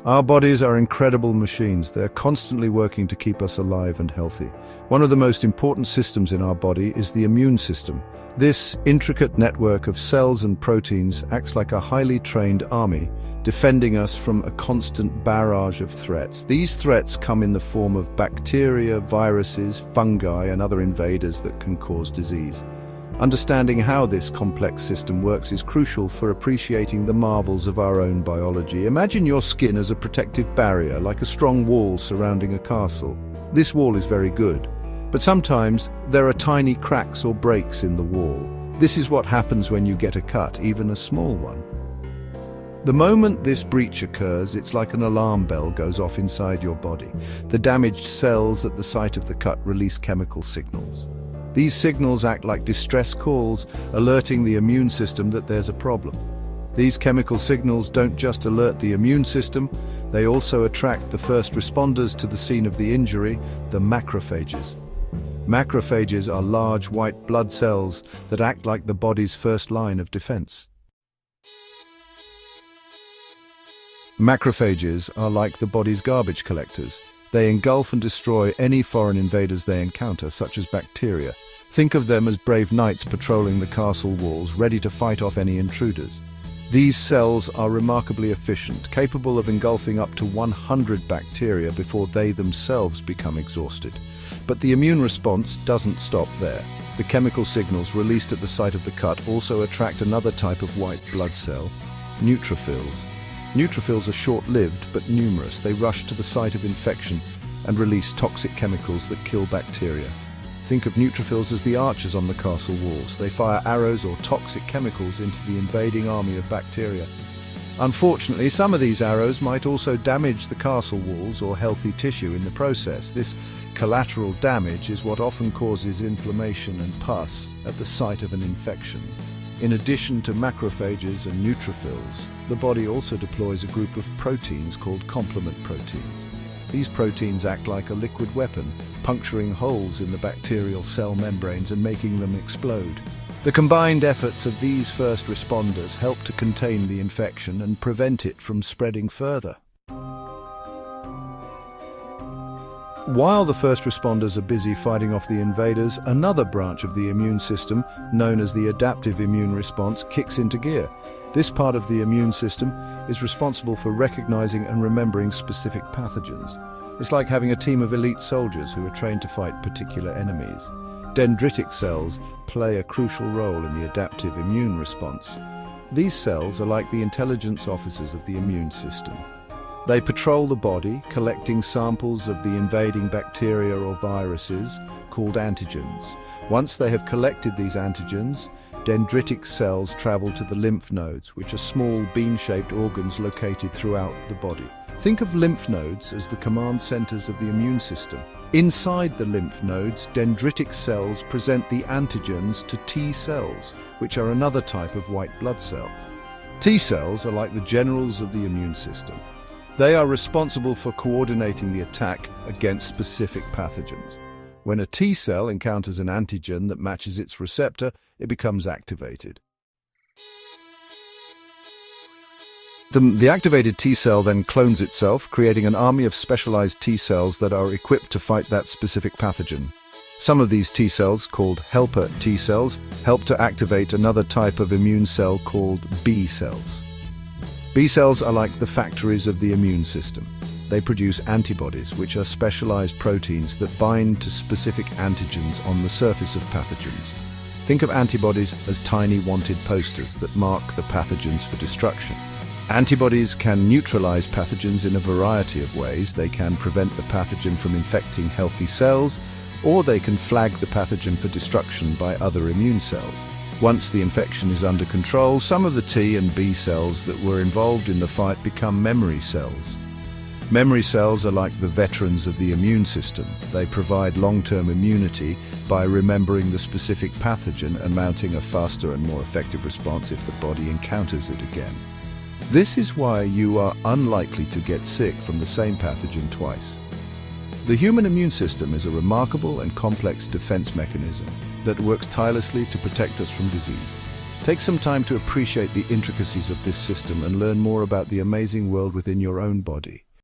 Our bodies are incredible machines. They're constantly working to keep us alive and healthy. One of the most important systems in our body is the immune system. This intricate network of cells and proteins acts like a highly trained army, defending us from a constant barrage of threats. These threats come in the form of bacteria, viruses, fungi, and other invaders that can cause disease. Understanding how this complex system works is crucial for appreciating the marvels of our own biology. Imagine your skin as a protective barrier, like a strong wall surrounding a castle. This wall is very good, but sometimes there are tiny cracks or breaks in the wall. This is what happens when you get a cut, even a small one. The moment this breach occurs, it's like an alarm bell goes off inside your body. The damaged cells at the site of the cut release chemical signals. These signals act like distress calls, alerting the immune system that there's a problem. These chemical signals don't just alert the immune system, they also attract the first responders to the scene of the injury, the macrophages. Macrophages are large white blood cells that act like the body's first line of defense. Macrophages are like the body's garbage collectors. They engulf and destroy any foreign invaders they encounter, such as bacteria. Think of them as brave knights patrolling the castle walls, ready to fight off any intruders. These cells are remarkably efficient, capable of engulfing up to 100 bacteria before they themselves become exhausted. But the immune response doesn't stop there. The chemical signals released at the site of the cut also attract another type of white blood cell, neutrophils. Neutrophils are short-lived but numerous. They rush to the site of infection and release toxic chemicals that kill bacteria. Think of neutrophils as the archers on the castle walls. They fire arrows or toxic chemicals into the invading army of bacteria. Unfortunately, some of these arrows might also damage the castle walls or healthy tissue in the process. This collateral damage is what often causes inflammation and pus at the site of an infection. In addition to macrophages and neutrophils, the body also deploys a group of proteins called complement proteins. These proteins act like a liquid weapon, puncturing holes in the bacterial cell membranes and making them explode. The combined efforts of these first responders help to contain the infection and prevent it from spreading further. While the first responders are busy fighting off the invaders, another branch of the immune system, known as the adaptive immune response, kicks into gear. This part of the immune system is responsible for recognizing and remembering specific pathogens. It's like having a team of elite soldiers who are trained to fight particular enemies. Dendritic cells play a crucial role in the adaptive immune response. These cells are like the intelligence officers of the immune system. They patrol the body, collecting samples of the invading bacteria or viruses, called antigens. Once they have collected these antigens, dendritic cells travel to the lymph nodes, which are small bean-shaped organs located throughout the body. Think of lymph nodes as the command centers of the immune system. Inside the lymph nodes, dendritic cells present the antigens to T cells, which are another type of white blood cell. T cells are like the generals of the immune system. They are responsible for coordinating the attack against specific pathogens. When a T cell encounters an antigen that matches its receptor, it becomes activated. The activated T cell then clones itself, creating an army of specialized T cells that are equipped to fight that specific pathogen. Some of these T cells, called helper T cells, help to activate another type of immune cell called B cells. B cells are like the factories of the immune system. They produce antibodies, which are specialized proteins that bind to specific antigens on the surface of pathogens. Think of antibodies as tiny wanted posters that mark the pathogens for destruction. Antibodies can neutralize pathogens in a variety of ways. They can prevent the pathogen from infecting healthy cells, or they can flag the pathogen for destruction by other immune cells. Once the infection is under control, some of the T and B cells that were involved in the fight become memory cells. Memory cells are like the veterans of the immune system. They provide long-term immunity by remembering the specific pathogen and mounting a faster and more effective response if the body encounters it again. This is why you are unlikely to get sick from the same pathogen twice. The human immune system is a remarkable and complex defense mechanism that works tirelessly to protect us from disease. Take some time to appreciate the intricacies of this system and learn more about the amazing world within your own body.